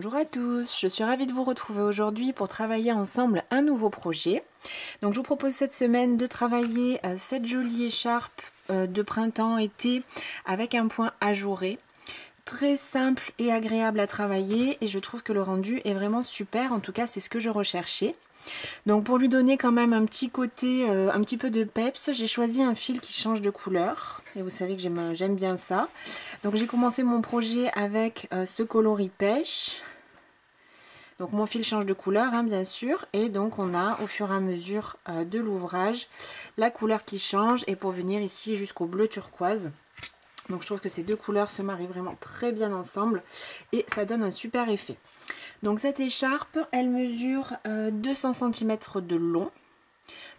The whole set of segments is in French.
Bonjour à tous, je suis ravie de vous retrouver aujourd'hui pour travailler ensemble un nouveau projet. Donc je vous propose cette semaine de travailler cette jolie écharpe de printemps-été avec un point ajouré. Très simple et agréable à travailler et je trouve que le rendu est vraiment super, en tout cas c'est ce que je recherchais. Donc pour lui donner quand même un petit côté, un petit peu de peps, j'ai choisi un fil qui change de couleur. Et vous savez que j'aime bien ça. Donc j'ai commencé mon projet avec ce coloris pêche. Donc mon fil change de couleur, hein, bien sûr. Et donc on a au fur et à mesure de l'ouvrage la couleur qui change. Et pour venir ici jusqu'au bleu turquoise. Donc je trouve que ces deux couleurs se marient vraiment très bien ensemble. Et ça donne un super effet. Donc cette écharpe, elle mesure 200 cm de long.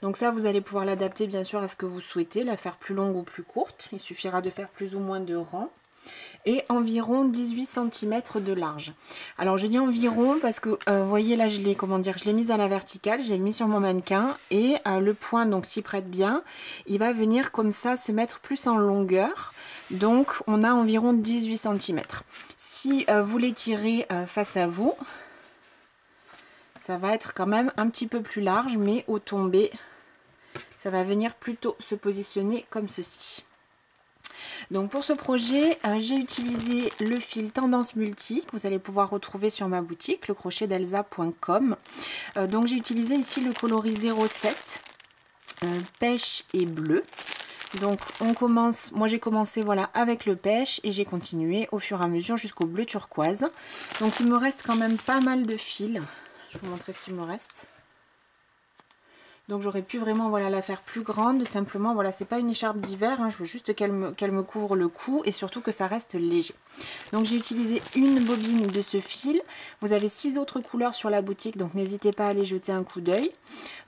Donc ça, vous allez pouvoir l'adapter bien sûr à ce que vous souhaitez, la faire plus longue ou plus courte. Il suffira de faire plus ou moins de rangs. Et environ 18 cm de large. Alors je dis environ parce que vous voyez là, je l'ai mise à la verticale, je l'ai mis sur mon mannequin et le point donc s'y prête bien. Il va venir comme ça se mettre plus en longueur. Donc on a environ 18 cm. Si vous l'étirez face à vous, ça va être quand même un petit peu plus large, mais au tombé, ça va venir plutôt se positionner comme ceci. Donc pour ce projet, j'ai utilisé le fil Tendance Multi que vous allez pouvoir retrouver sur ma boutique, lecrochetdelsa.com. Donc j'ai utilisé ici le coloris 07, pêche et bleu. Donc on commence, moi j'ai commencé voilà avec le pêche et j'ai continué au fur et à mesure jusqu'au bleu turquoise. Donc il me reste quand même pas mal de fils. Je vais vous montrer ce qu'il me reste. Donc j'aurais pu vraiment voilà, la faire plus grande, simplement voilà, c'est pas une écharpe d'hiver, hein, je veux juste qu'elle me couvre le cou et surtout que ça reste léger. Donc j'ai utilisé une bobine de ce fil, vous avez 6 autres couleurs sur la boutique, donc n'hésitez pas à aller jeter un coup d'œil.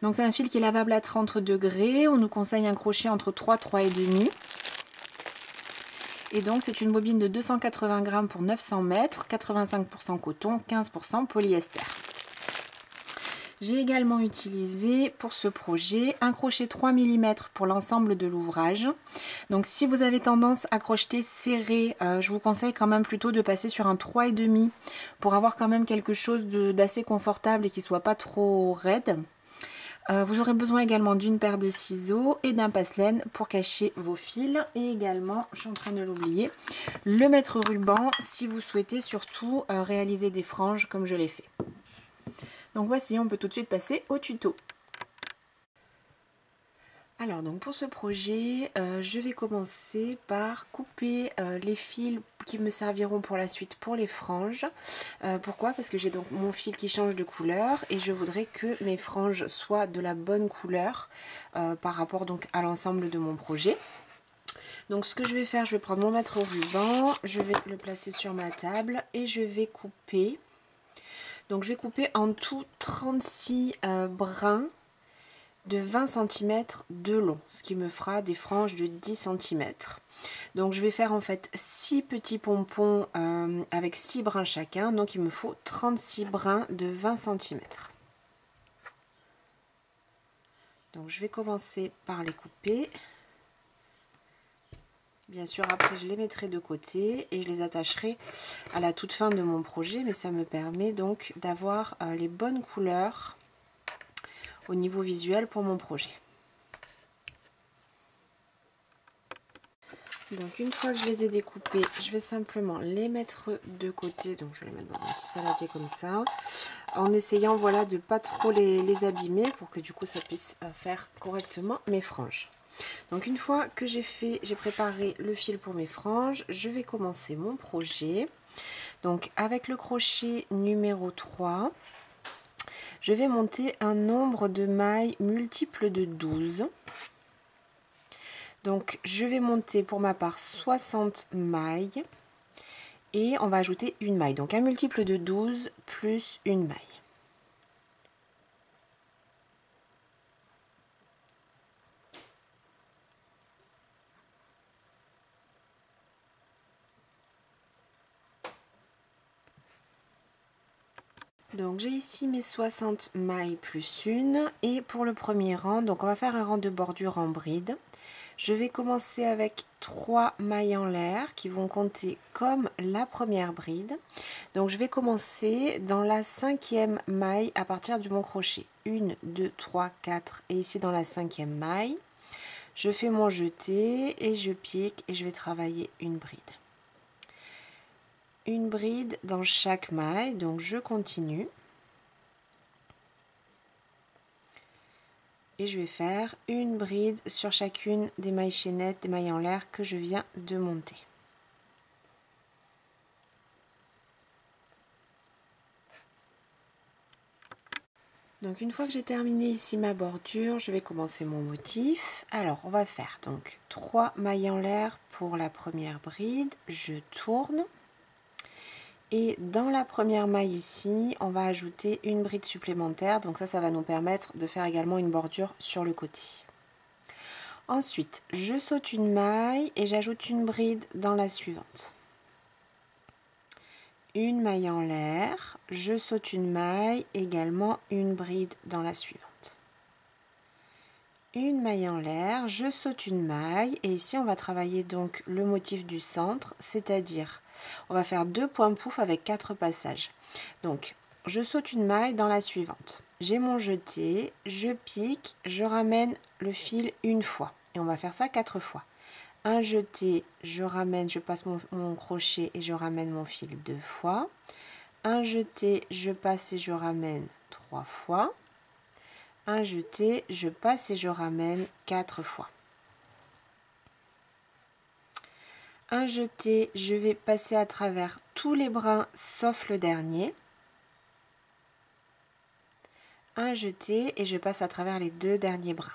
Donc c'est un fil qui est lavable à 30 degrés, on nous conseille un crochet entre 3 et demi. Et donc c'est une bobine de 280 grammes pour 900 mètres, 85% coton, 15% polyester. J'ai également utilisé pour ce projet un crochet 3 mm pour l'ensemble de l'ouvrage. Donc si vous avez tendance à crocheter serré, je vous conseille quand même plutôt de passer sur un 3,5 pour avoir quand même quelque chose d'assez confortable et qui ne soit pas trop raide. Vous aurez besoin également d'une paire de ciseaux et d'un passe-laine pour cacher vos fils. Et également, je suis en train de l'oublier, le mètre ruban si vous souhaitez surtout réaliser des franges comme je l'ai fait. Donc voici, on peut tout de suite passer au tuto. Alors donc pour ce projet, je vais commencer par couper les fils qui me serviront pour la suite pour les franges. Pourquoi? Parce que j'ai donc mon fil qui change de couleur et je voudrais que mes franges soient de la bonne couleur par rapport donc à l'ensemble de mon projet. Donc ce que je vais faire, je vais prendre mon mètre ruban, je vais le placer sur ma table et je vais couper. Donc je vais couper en tout 36 brins de 20 cm de long, ce qui me fera des franges de 10 cm. Donc je vais faire en fait 6 petits pompons avec 6 brins chacun, donc il me faut 36 brins de 20 cm. Donc je vais commencer par les couper. Bien sûr, après, je les mettrai de côté et je les attacherai à la toute fin de mon projet. Mais ça me permet donc d'avoir les bonnes couleurs au niveau visuel pour mon projet. Donc, une fois que je les ai découpés, je vais simplement les mettre de côté. Donc, je vais les mettre dans un petit saladier comme ça. En essayant, voilà, de ne pas trop les abîmer pour que du coup, ça puisse faire correctement mes franges. Donc une fois que j'ai préparé le fil pour mes franges, je vais commencer mon projet. Donc avec le crochet numéro 3, je vais monter un nombre de mailles multiple de 12. Donc je vais monter pour ma part 60 mailles et on va ajouter une maille. Donc un multiple de 12 plus une maille. Donc j'ai ici mes 60 mailles plus une et pour le premier rang, donc on va faire un rang de bordure en bride. Je vais commencer avec 3 mailles en l'air qui vont compter comme la première bride. Donc je vais commencer dans la 5e maille à partir du mon crochet. 1, 2, 3, 4 et ici dans la 5e maille. Je fais mon jeté et je pique et je vais travailler une bride. Une bride dans chaque maille, donc je continue. Et je vais faire une bride sur chacune des mailles chaînettes, des mailles en l'air que je viens de monter. Donc une fois que j'ai terminé ici ma bordure, je vais commencer mon motif. Alors on va faire donc 3 mailles en l'air pour la première bride, je tourne. Et dans la première maille ici, on va ajouter une bride supplémentaire. Donc ça va nous permettre de faire également une bordure sur le côté. Ensuite, je saute une maille et j'ajoute une bride dans la suivante. Une maille en l'air, je saute une maille, également une bride dans la suivante. Une maille en l'air, je saute une maille et ici on va travailler donc le motif du centre, c'est-à-dire on va faire 2 points pouf avec 4 passages. Donc je saute une maille dans la suivante. J'ai mon jeté, je pique, je ramène le fil une fois et on va faire ça 4 fois. Un jeté, je ramène, je passe mon crochet et je ramène mon fil 2 fois. Un jeté, je passe et je ramène 3 fois. Un jeté, je passe et je ramène 4 fois. Un jeté, je vais passer à travers tous les brins sauf le dernier. Un jeté et je passe à travers les 2 derniers brins.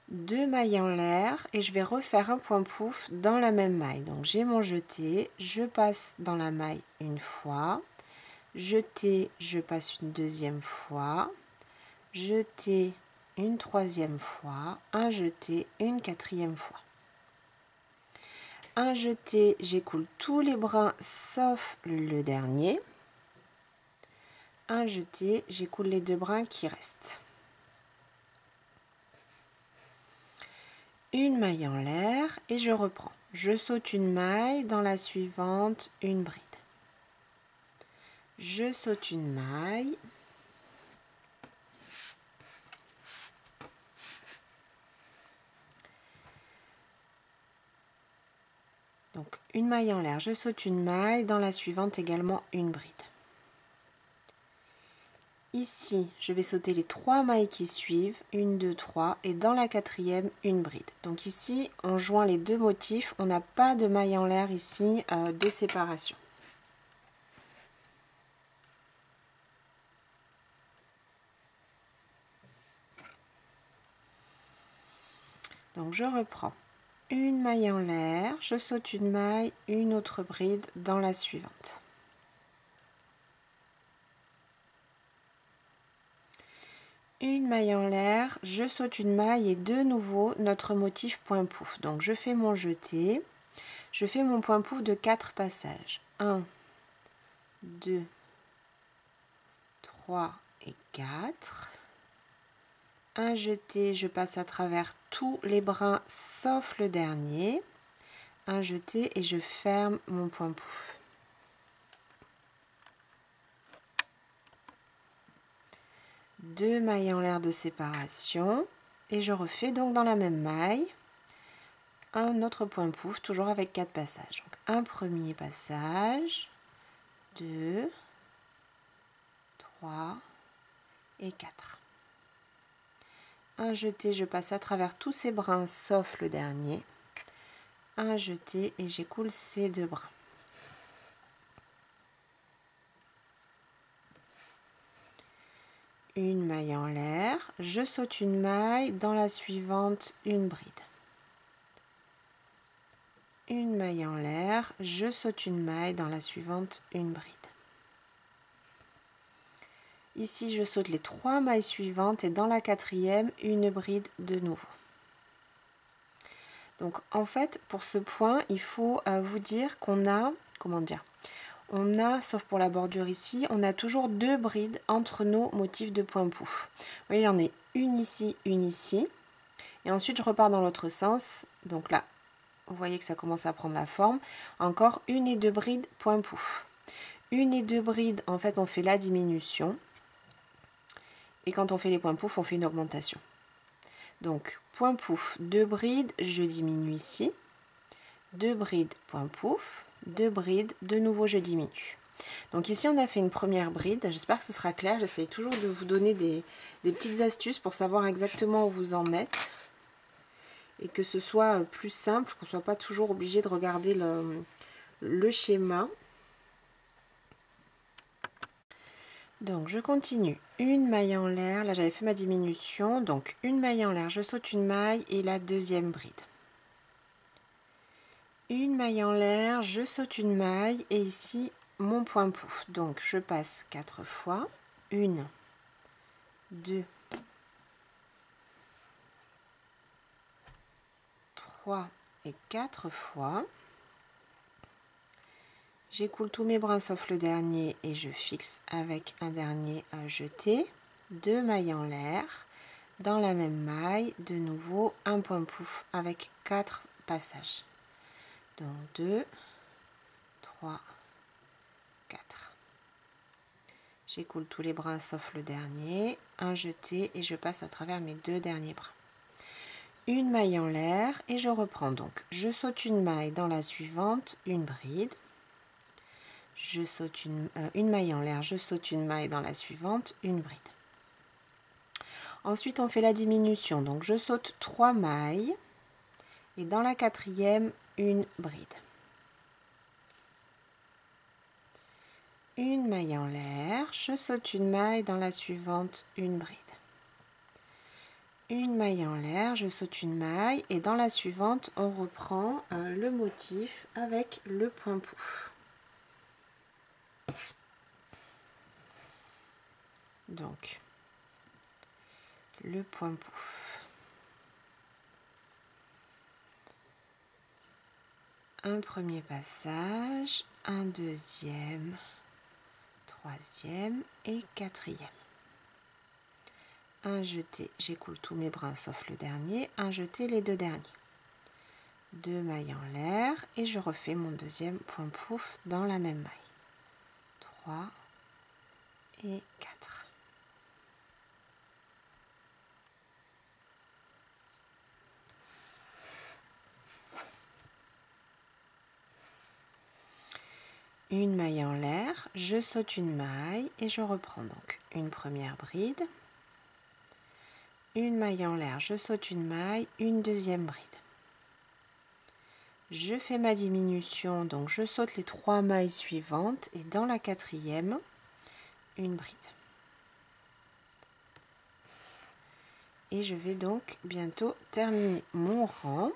2 mailles en l'air et je vais refaire un point pouf dans la même maille. Donc j'ai mon jeté, je passe dans la maille une fois, jeté, je passe une deuxième fois, jeté une troisième fois, un jeté une quatrième fois. Un jeté, j'écoule tous les brins sauf le dernier. Un jeté, j'écoule les 2 brins qui restent. Une maille en l'air et je reprends. Je saute une maille, dans la suivante, une bride. Je saute une maille. Donc une maille en l'air, je saute une maille, dans la suivante également une bride. Ici, je vais sauter les 3 mailles qui suivent, 1, 2, 3, et dans la 4e, une bride. Donc ici, on joint les 2 motifs, on n'a pas de maille en l'air ici de séparation. Donc je reprends une maille en l'air, je saute une maille, une autre bride dans la suivante. Une maille en l'air, je saute une maille et de nouveau notre motif point pouf. Donc je fais mon jeté, je fais mon point pouf de 4 passages. 1, 2, 3 et 4. Un jeté, je passe à travers tous les brins sauf le dernier. Un jeté et je ferme mon point pouf. Deux mailles en l'air de séparation et je refais donc dans la même maille un autre point pouf, toujours avec 4 passages. Donc un premier passage, 2, 3 et 4. Un jeté, je passe à travers tous ces brins sauf le dernier. Un jeté et j'écoule ces 2 brins. Une maille en l'air, je saute une maille, dans la suivante une bride. Une maille en l'air, je saute une maille, dans la suivante une bride. Ici je saute les 3 mailles suivantes et dans la 4e une bride de nouveau. Donc en fait pour ce point il faut vous dire qu'on a, on a, sauf pour la bordure ici, on a toujours 2 brides entre nos motifs de point pouf. Vous voyez, j'en ai une ici, et et ensuite je repars dans l'autre sens. Donc là, vous voyez que ça commence à prendre la forme. Encore 1 et 2 brides, point pouf. 1 et 2 brides, en fait, on fait la diminution. Et quand on fait les points pouf, on fait une augmentation. Donc, point pouf, 2 brides, je diminue ici. 2 brides, point pouf, 2 brides, de nouveau je diminue. Donc ici, on a fait une première bride. J'espère que ce sera clair. J'essaye toujours de vous donner des petites astuces pour savoir exactement où vous en êtes. Et que ce soit plus simple, qu'on ne soit pas toujours obligé de regarder le schéma. Donc je continue. Une maille en l'air. Là, j'avais fait ma diminution. Donc une maille en l'air, je saute une maille et la deuxième bride. Une maille en l'air, je saute une maille et ici, mon point pouf. Donc je passe 4 fois. 1, 2, 3 et 4 fois. J'écoule tous mes brins sauf le dernier et je fixe avec un dernier à jeter. 2 mailles en l'air. Dans la même maille, de nouveau un point pouf avec 4 passages. Donc 2, 3, 4. J'écoule tous les brins sauf le dernier. Un jeté et je passe à travers mes 2 derniers brins. Une maille en l'air et je reprends donc. Je saute une maille dans la suivante, une bride. Je saute une maille en l'air, je saute une maille dans la suivante, une bride. Ensuite, on fait la diminution. Donc, je saute 3 mailles et dans la quatrième, une bride. Une maille en l'air, je saute une maille dans la suivante, une bride. Une maille en l'air, je saute une maille et dans la suivante, on reprend le motif avec le point pouf. Donc, le point pouf. Un premier passage, un deuxième, troisième et quatrième. Un jeté, j'écoule tous mes brins sauf le dernier, un jeté les 2 derniers. 2 mailles en l'air et je refais mon deuxième point pouf dans la même maille. 3 et 4. Une maille en l'air, je saute une maille et je reprends donc une première bride. Une maille en l'air, je saute une maille, une deuxième bride. Je fais ma diminution, donc je saute les 3 mailles suivantes et dans la quatrième, une bride. Et je vais donc bientôt terminer mon rang.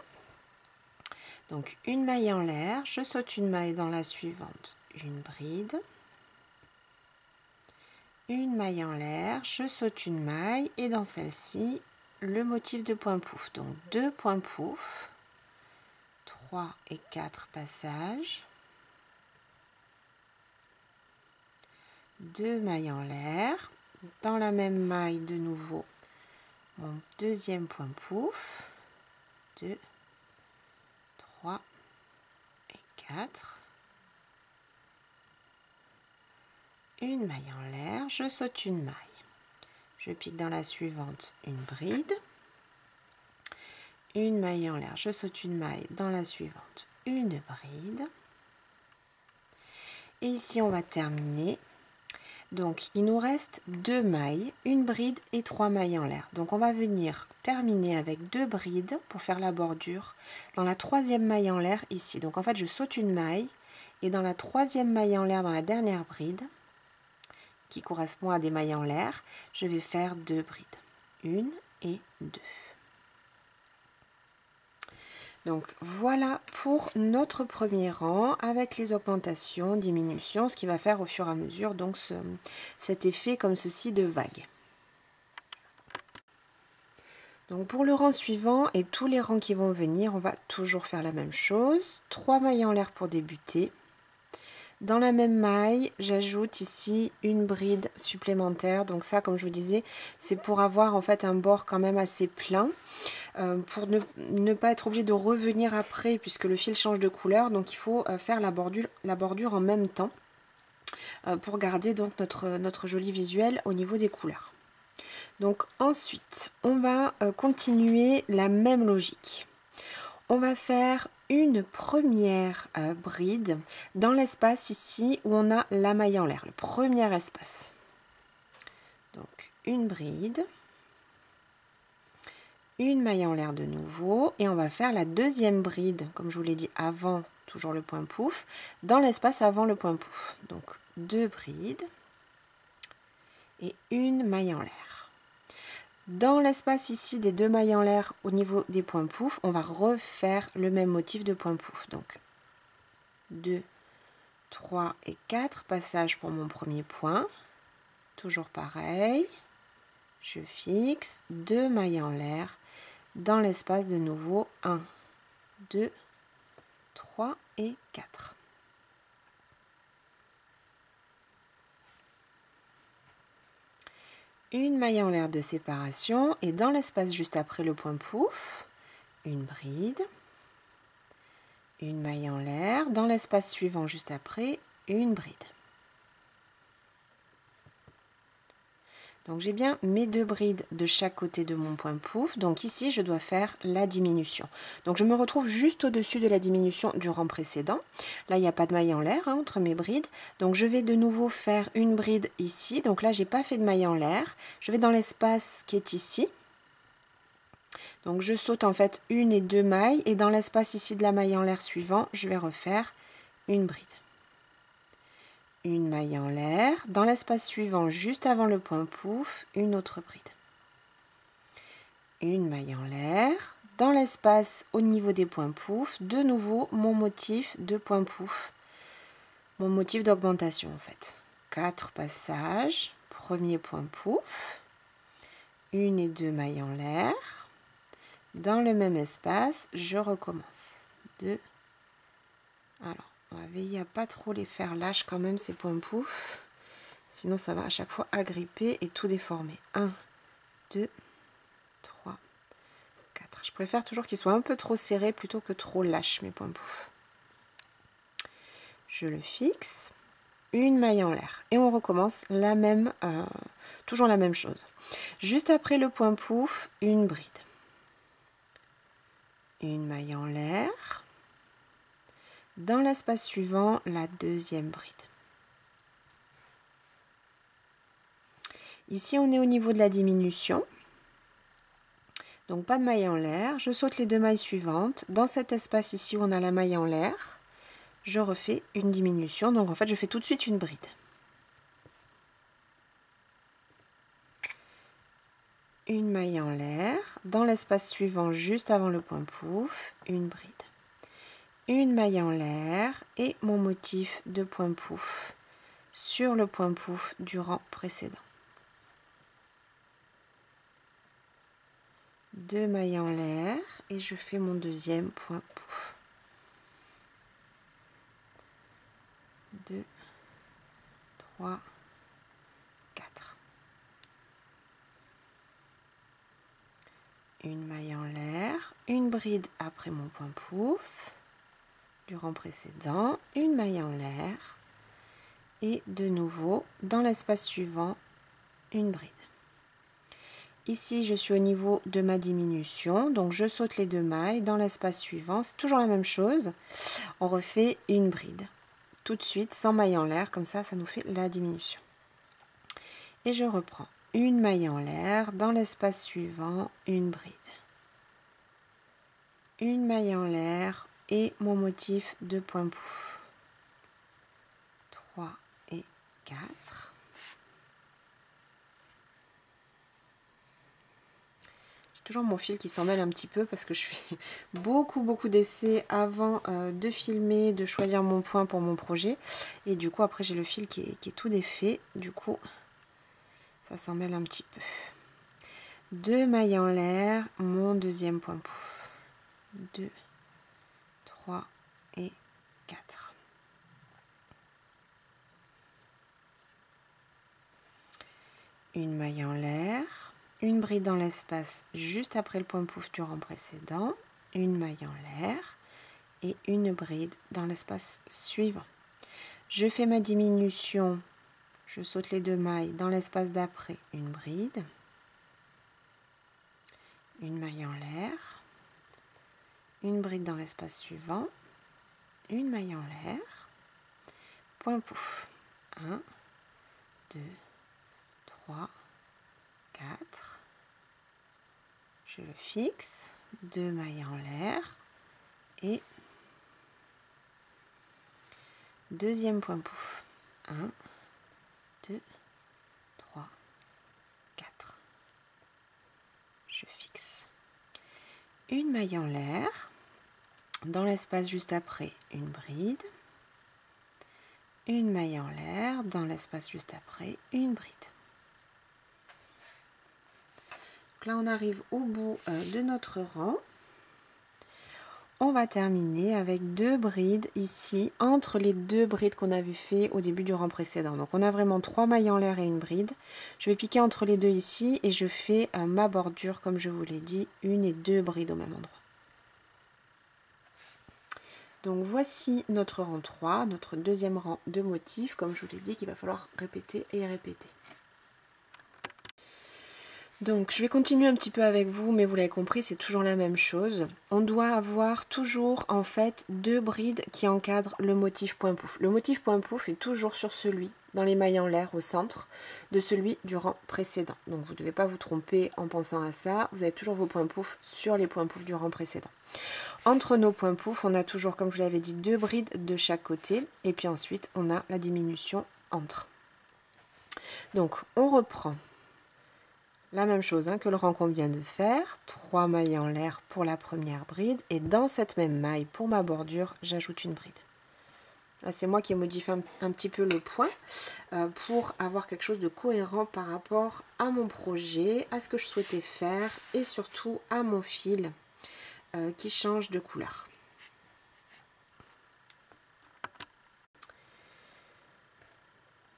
Donc une maille en l'air, je saute une maille dans la suivante, une bride. Une maille en l'air, je saute une maille et dans celle-ci, le motif de point pouf. Donc 2 points pouf, 3 et 4 passages. 2 mailles en l'air, dans la même maille de nouveau, mon deuxième point pouf. 2, 3 et 4. Une maille en l'air, je saute une maille. Je pique dans la suivante une bride. Une maille en l'air, je saute une maille dans la suivante, une bride. Et ici, on va terminer. Donc, il nous reste 2 mailles, une bride et 3 mailles en l'air. Donc, on va venir terminer avec 2 brides pour faire la bordure dans la 3e maille en l'air ici. Donc, en fait, je saute une maille et dans la 3e maille en l'air, dans la dernière bride, qui correspond à des mailles en l'air, je vais faire 2 brides. 1 et 2. Donc voilà pour notre premier rang avec les augmentations, diminutions, ce qui va faire au fur et à mesure donc cet effet comme ceci de vague. Donc pour le rang suivant et tous les rangs qui vont venir, on va toujours faire la même chose. 3 mailles en l'air pour débuter. Dans la même maille, j'ajoute ici une bride supplémentaire. Donc ça, comme je vous disais, c'est pour avoir en fait un bord quand même assez plein. pour ne pas être obligé de revenir après puisque le fil change de couleur. Donc il faut faire la bordure en même temps pour garder donc notre joli visuel au niveau des couleurs. Donc ensuite, on va continuer la même logique. On va faire une première bride dans l'espace ici où on a la maille en l'air, le premier espace. Donc une bride, une maille en l'air de nouveau, et on va faire la deuxième bride, comme je vous l'ai dit avant, toujours le point pouf, dans l'espace avant le point pouf. Donc 2 brides et une maille en l'air. Dans l'espace ici des 2 mailles en l'air au niveau des points pouf, on va refaire le même motif de point pouf. Donc 2, 3 et 4 passages pour mon premier point. Toujours pareil. Je fixe 2 mailles en l'air dans l'espace de nouveau 1, 2, 3 et 4. Une maille en l'air de séparation et dans l'espace juste après le point pouf, une bride, une maille en l'air, dans l'espace suivant juste après, une bride. Donc j'ai bien mes 2 brides de chaque côté de mon point pouf. Donc ici, je dois faire la diminution. Donc je me retrouve juste au-dessus de la diminution du rang précédent. Là, il n'y a pas de maille en l'air entre mes brides. Donc je vais de nouveau faire une bride ici. Donc là, j'ai pas fait de maille en l'air. Je vais dans l'espace qui est ici. Donc je saute en fait une et 2 mailles. Et dans l'espace ici de la maille en l'air suivant, je vais refaire une bride. Une maille en l'air, dans l'espace suivant, juste avant le point pouf, une autre bride. Une maille en l'air, dans l'espace au niveau des points pouf, de nouveau mon motif de point pouf, mon motif d'augmentation en fait. 4 passages, premier point pouf, une et 2 mailles en l'air, dans le même espace, je recommence. 2, alors. On va veiller à pas trop les faire lâches quand même ces points pouf. Sinon ça va à chaque fois agripper et tout déformer. 1, 2, 3, 4. Je préfère toujours qu'ils soient un peu trop serrés plutôt que trop lâches mes points pouf. Je le fixe. Une maille en l'air. Et on recommence la même, toujours la même chose. Juste après le point pouf, une bride. Une maille en l'air. Dans l'espace suivant, la deuxième bride. Ici, on est au niveau de la diminution. Donc, pas de maille en l'air. Je saute les 2 mailles suivantes. Dans cet espace ici où on a la maille en l'air, je refais une diminution. Donc, en fait, je fais tout de suite une bride. Une maille en l'air. Dans l'espace suivant, juste avant le point pouf, une bride. Une maille en l'air et mon motif de point pouf sur le point pouf du rang précédent. 2 mailles en l'air et je fais mon deuxième point pouf. 2, 3, 4. Une maille en l'air, une bride après mon point pouf du rang précédent, une maille en l'air et de nouveau dans l'espace suivant une bride. Ici je suis au niveau de ma diminution, donc je saute les 2 mailles dans l'espace suivant, c'est toujours la même chose, on refait une bride tout de suite sans maille en l'air, comme ça nous fait la diminution et je reprends une maille en l'air, dans l'espace suivant une bride, une maille en l'air et mon motif de point pouf. 3 et 4. J'ai toujours mon fil qui s'en mêle un petit peu parce que je fais beaucoup d'essais avant de filmer, de choisir mon point pour mon projet. Et du coup, après, j'ai le fil qui est tout défait. Du coup, ça s'en mêle un petit peu. 2 mailles en l'air, mon deuxième point pouf. 2, 3 et 4. Une maille en l'air, une bride dans l'espace juste après le point pouf du rang précédent, une maille en l'air et une bride dans l'espace suivant. Je fais ma diminution, je saute les 2 mailles dans l'espace d'après, une bride, une maille en l'air, une bride dans l'espace suivant, une maille en l'air, point pouf, 1, 2, 3, 4, je le fixe, 2 mailles en l'air et deuxième point pouf, 1, 2, 3, 4, je fixe, une maille en l'air, dans l'espace juste après, une bride, une maille en l'air, dans l'espace juste après, une bride. Donc là, on arrive au bout de notre rang. On va terminer avec 2 brides ici, entre les 2 brides qu'on avait fait au début du rang précédent. Donc on a vraiment 3 mailles en l'air et une bride. Je vais piquer entre les 2 ici et je fais ma bordure, comme je vous l'ai dit, 1 et 2 brides au même endroit. Donc voici notre rang 3, notre deuxième rang de motifs, comme je vous l'ai dit, qu'il va falloir répéter et répéter. Donc je vais continuer un petit peu avec vous, mais vous l'avez compris, c'est toujours la même chose. On doit avoir toujours en fait 2 brides qui encadrent le motif point pouf. Le motif point pouf est toujours sur celui, dans les mailles en l'air au centre, de celui du rang précédent. Donc vous ne devez pas vous tromper en pensant à ça, vous avez toujours vos points pouf sur les points pouf du rang précédent. Entre nos points pouf, on a toujours, comme je vous l'avais dit, 2 brides de chaque côté, et puis ensuite on a la diminution entre. Donc on reprend la même chose que le rang qu'on vient de faire, 3 mailles en l'air pour la première bride, et dans cette même maille, pour ma bordure, j'ajoute une bride. Là, c'est moi qui ai modifié un petit peu le point pour avoir quelque chose de cohérent par rapport à mon projet, à ce que je souhaitais faire, et surtout à mon fil qui change de couleur.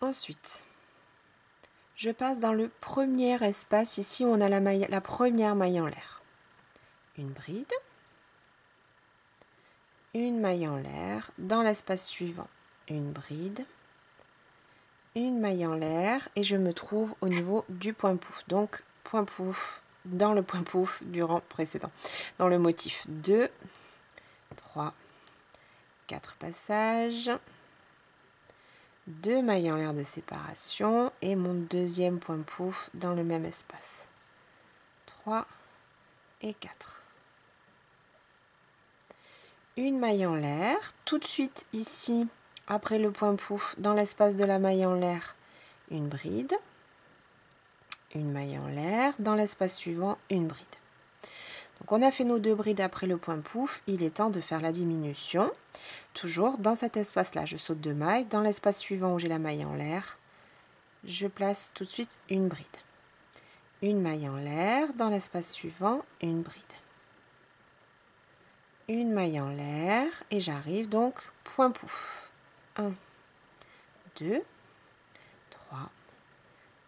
Ensuite, je passe dans le premier espace, ici où on a la première maille en l'air. Une bride, une maille en l'air, dans l'espace suivant, une bride, une maille en l'air, et je me trouve au niveau du point pouf. Donc, point pouf dans le point pouf du rang précédent. Dans le motif 2, 3, 4 passages, 2 mailles en l'air de séparation et mon deuxième point pouf dans le même espace. 3 et 4. Une maille en l'air, tout de suite ici, après le point pouf, dans l'espace de la maille en l'air, une bride, une maille en l'air, dans l'espace suivant, une bride. Donc on a fait nos 2 brides après le point pouf, il est temps de faire la diminution. Toujours dans cet espace-là, je saute 2 mailles. Dans l'espace suivant où j'ai la maille en l'air, je place tout de suite une bride. Une maille en l'air, dans l'espace suivant, une bride. Une maille en l'air et j'arrive donc point pouf. 1, 2, 3,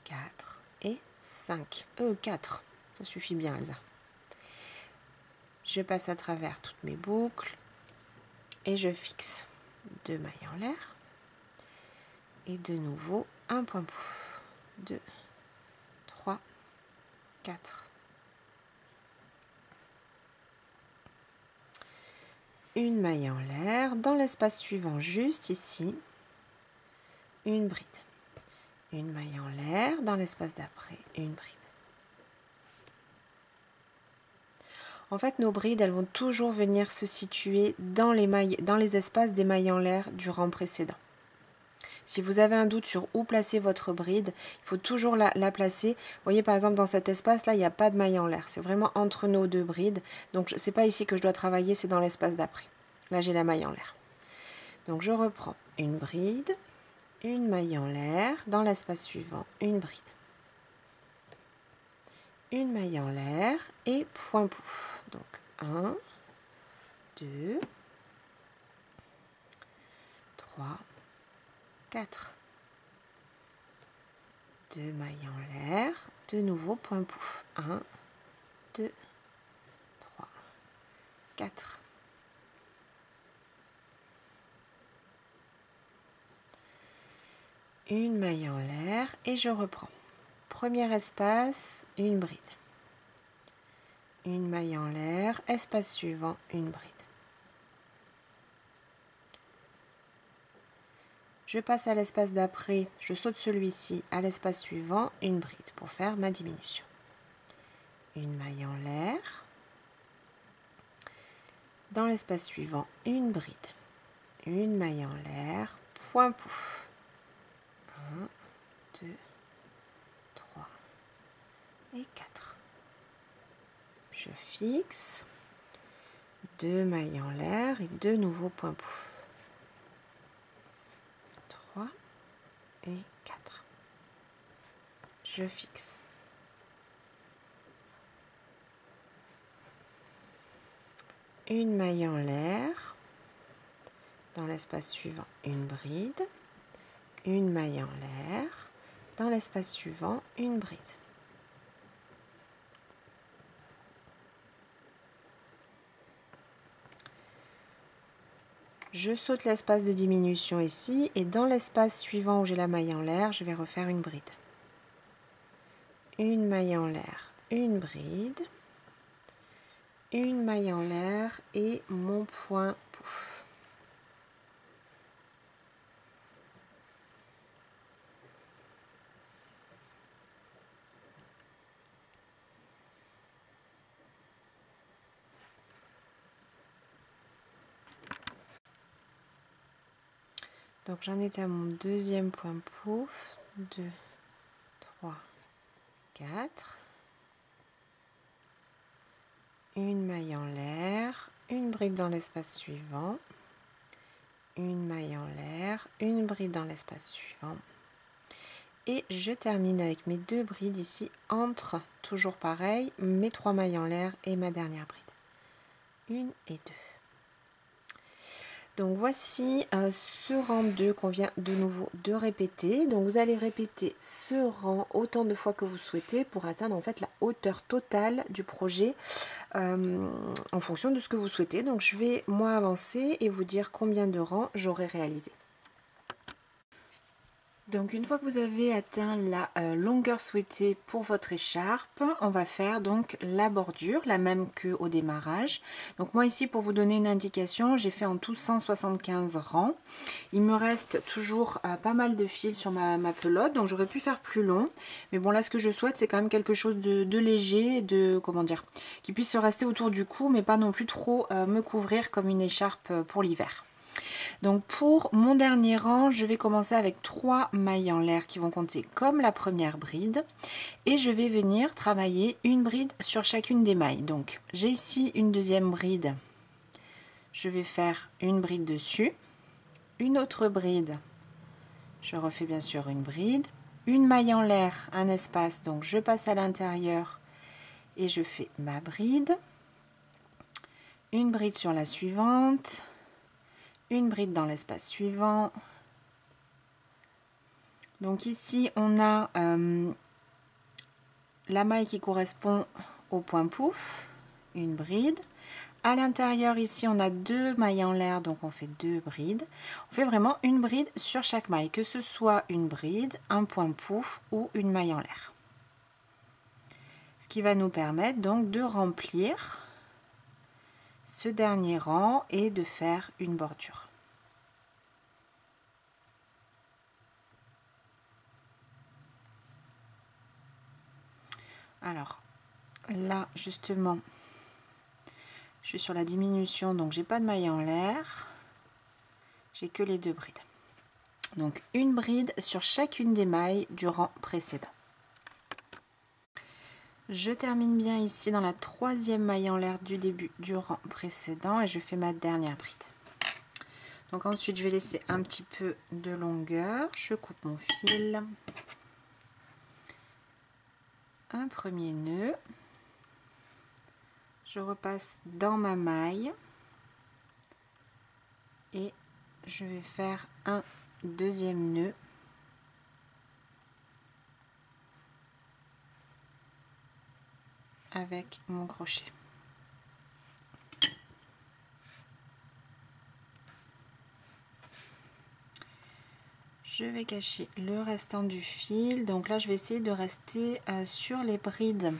4 et 5. 4, ça suffit bien Elsa. Je passe à travers toutes mes boucles et je fixe 2 mailles en l'air et de nouveau un point pouf. 2, 3, 4. Une maille en l'air, dans l'espace suivant juste ici, une bride. Une maille en l'air, dans l'espace d'après, une bride. En fait, nos brides, elles vont toujours venir se situer dans les espaces des mailles en l'air du rang précédent. Si vous avez un doute sur où placer votre bride, il faut toujours la placer. Vous voyez, par exemple, dans cet espace-là, il n'y a pas de maille en l'air. C'est vraiment entre nos 2 brides. Donc, ce n'est pas ici que je dois travailler, c'est dans l'espace d'après. Là, j'ai la maille en l'air. Donc, je reprends une bride, une maille en l'air, dans l'espace suivant, une bride. Une maille en l'air et point pouf. Donc 1, 2, 3, 4. 2 mailles en l'air, de nouveau point pouf, 1, 2, 3, 4. Une maille en l'air et je reprends. Premier espace, une bride. Une maille en l'air, espace suivant, une bride. Je passe à l'espace d'après, je saute celui-ci à l'espace suivant, une bride pour faire ma diminution. Une maille en l'air. Dans l'espace suivant, une bride. Une maille en l'air, point pouf. 1, 2, 3 et 4. Je fixe. 2 mailles en l'air et de nouveau point pouf. 3 et 4. Je fixe. Une maille en l'air. Dans l'espace suivant, une bride. Une maille en l'air. Dans l'espace suivant, une bride. Je saute l'espace de diminution ici et dans l'espace suivant où j'ai la maille en l'air, je vais refaire une bride. Une maille en l'air, une bride, une maille en l'air et mon point pouf. Donc j'en étais à mon deuxième point pouf, 2, 3, 4. Une maille en l'air, une bride dans l'espace suivant, une maille en l'air, une bride dans l'espace suivant. Et je termine avec mes 2 brides ici entre, toujours pareil, mes 3 mailles en l'air et ma dernière bride. 1 et 2. Donc voici ce rang 2 qu'on vient de nouveau de répéter. Donc vous allez répéter ce rang autant de fois que vous souhaitez pour atteindre en fait la hauteur totale du projet en fonction de ce que vous souhaitez. Donc je vais moi avancer et vous dire combien de rangs j'aurai réalisé. Donc une fois que vous avez atteint la longueur souhaitée pour votre écharpe, on va faire donc la bordure, la même qu'au démarrage. Donc moi ici, pour vous donner une indication, j'ai fait en tout 175 rangs. Il me reste toujours pas mal de fils sur ma pelote, donc j'aurais pu faire plus long. Mais bon là, ce que je souhaite, c'est quand même quelque chose de léger, comment dire, qui puisse se rester autour du cou, mais pas non plus trop me couvrir comme une écharpe pour l'hiver. Donc pour mon dernier rang, je vais commencer avec 3 mailles en l'air qui vont compter comme la première bride et je vais venir travailler une bride sur chacune des mailles. Donc j'ai ici une deuxième bride, je vais faire une bride dessus, une autre bride, je refais bien sûr une bride, une maille en l'air, un espace, donc je passe à l'intérieur et je fais ma bride, une bride sur la suivante, une bride dans l'espace suivant. Donc ici on a la maille qui correspond au point pouf, une bride. À l'intérieur ici on a 2 mailles en l'air, donc on fait 2 brides. On fait vraiment une bride sur chaque maille, que ce soit une bride, un point pouf ou une maille en l'air. Ce qui va nous permettre donc de remplir ce dernier rang et de faire une bordure. Alors là justement je suis sur la diminution, donc j'ai pas de maille en l'air, j'ai que les 2 brides. Donc une bride sur chacune des mailles du rang précédent. Je termine bien ici dans la 3e maille en l'air du début du rang précédent et je fais ma dernière bride. Donc ensuite je vais laisser un petit peu de longueur, je coupe mon fil, un premier nœud, je repasse dans ma maille et je vais faire un deuxième nœud avec mon crochet. Je vais cacher le restant du fil. Donc là, je vais essayer de rester sur les brides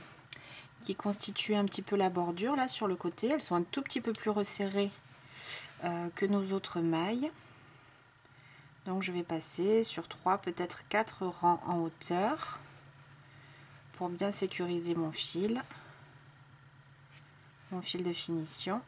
qui constituent un petit peu la bordure, là, sur le côté. Elles sont un tout petit peu plus resserrées que nos autres mailles. Donc je vais passer sur 3, peut-être 4 rangs en hauteur pour bien sécuriser mon fil de finition.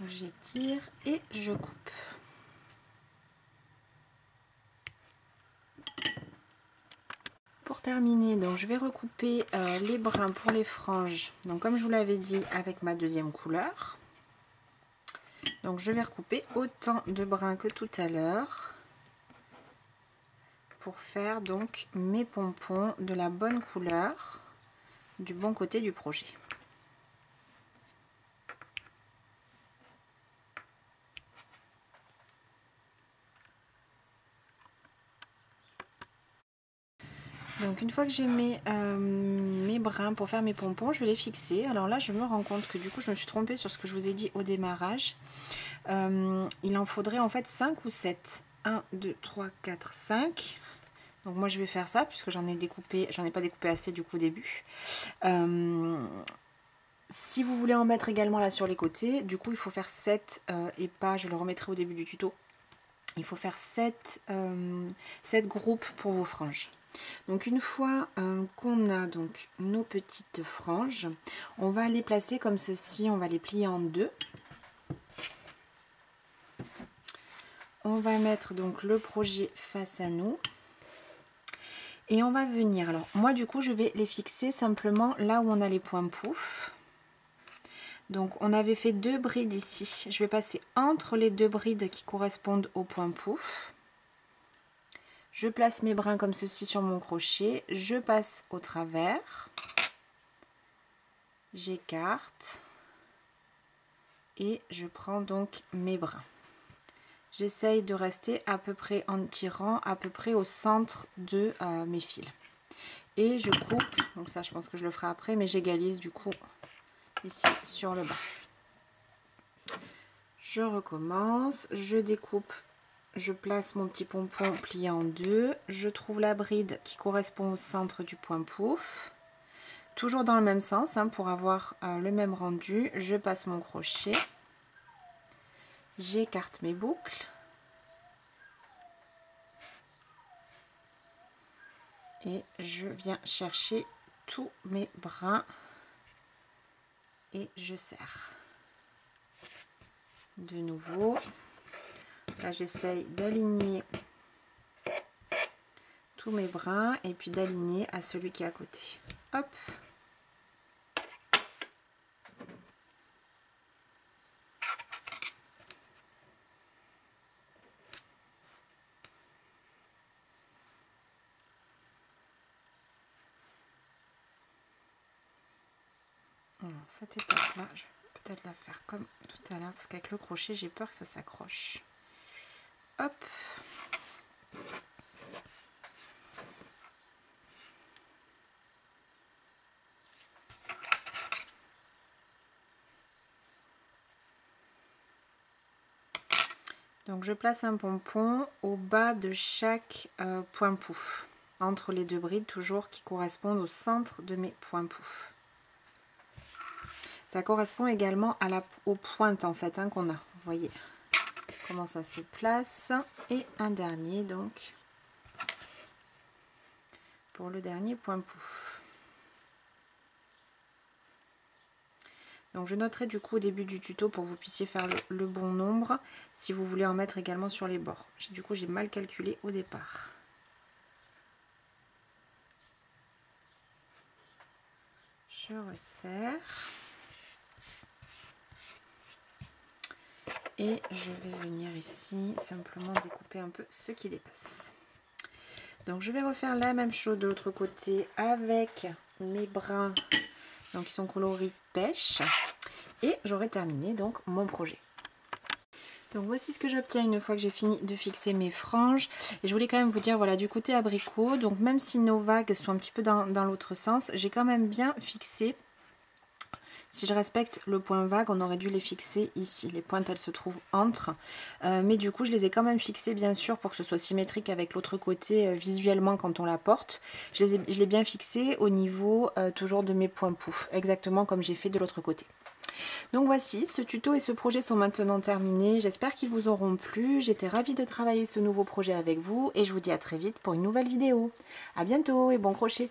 J'étire et je coupe. Pour terminer, donc je vais recouper les brins pour les franges. Donc comme je vous l'avais dit, avec ma deuxième couleur. Donc je vais recouper autant de brins que tout à l'heure pour faire donc mes pompons de la bonne couleur du bon côté du projet. Donc une fois que j'ai mes brins pour faire mes pompons, je vais les fixer. Alors là, je me rends compte que du coup, je me suis trompée sur ce que je vous ai dit au démarrage. Il en faudrait en fait 5 ou 7. 1, 2, 3, 4, 5. Donc moi, je vais faire ça puisque j'en ai pas découpé assez du coup au début. Si vous voulez en mettre également là sur les côtés, du coup, il faut faire 7 et pas, je le remettrai au début du tuto. Il faut faire 7 groupes pour vos franges. Donc une fois qu'on a donc nos petites franges, on va les placer comme ceci, on va les plier en deux. On va mettre donc le projet face à nous. Et on va venir, alors moi du coup je vais les fixer simplement là où on a les points pouf. Donc on avait fait 2 brides ici, je vais passer entre les 2 brides qui correspondent au point pouf. Je place mes brins comme ceci sur mon crochet, je passe au travers, j'écarte et je prends donc mes brins. J'essaye de rester à peu près en tirant à peu près au centre de mes fils. Et je coupe, donc ça je pense que je le ferai après, mais j'égalise du coup ici sur le bas. Je recommence, je découpe. Je place mon petit pompon plié en deux. Je trouve la bride qui correspond au centre du point pouf. Toujours dans le même sens hein, pour avoir le même rendu. Je passe mon crochet. J'écarte mes boucles. Et je viens chercher tous mes brins. Et je serre. De nouveau. Là, j'essaye d'aligner tous mes brins et puis d'aligner à celui qui est à côté. Hop. Alors, cette étape-là, je vais peut-être la faire comme tout à l'heure parce qu'avec le crochet, j'ai peur que ça s'accroche. Hop. Donc je place un pompon au bas de chaque point pouf, entre les 2 brides toujours qui correspondent au centre de mes points pouf. Ça correspond également à aux pointes en fait hein, qu'on a. Vous voyez comment ça se place. Et un dernier donc pour le dernier point pouf. Donc je noterai du coup au début du tuto pour que vous puissiez faire le bon nombre si vous voulez en mettre également sur les bords. Du coup j'ai mal calculé au départ. Je resserre. Et je vais venir ici simplement découper un peu ce qui dépasse. Donc je vais refaire la même chose de l'autre côté avec mes brins Donc ils sont coloris pêche. Et j'aurai terminé donc mon projet. Donc voici ce que j'obtiens une fois que j'ai fini de fixer mes franges. Et je voulais quand même vous dire, voilà, du côté abricot, donc même si nos vagues sont un petit peu dans l'autre sens, j'ai quand même bien fixé. Si je respecte le point vague, on aurait dû les fixer ici. Les pointes, elles se trouvent entre. Mais du coup, je les ai quand même fixées, bien sûr, pour que ce soit symétrique avec l'autre côté visuellement quand on la porte. Je l'ai bien fixé au niveau toujours de mes points pouf, exactement comme j'ai fait de l'autre côté. Donc voici, ce tuto et ce projet sont maintenant terminés. J'espère qu'ils vous auront plu. J'étais ravie de travailler ce nouveau projet avec vous et je vous dis à très vite pour une nouvelle vidéo. À bientôt et bon crochet!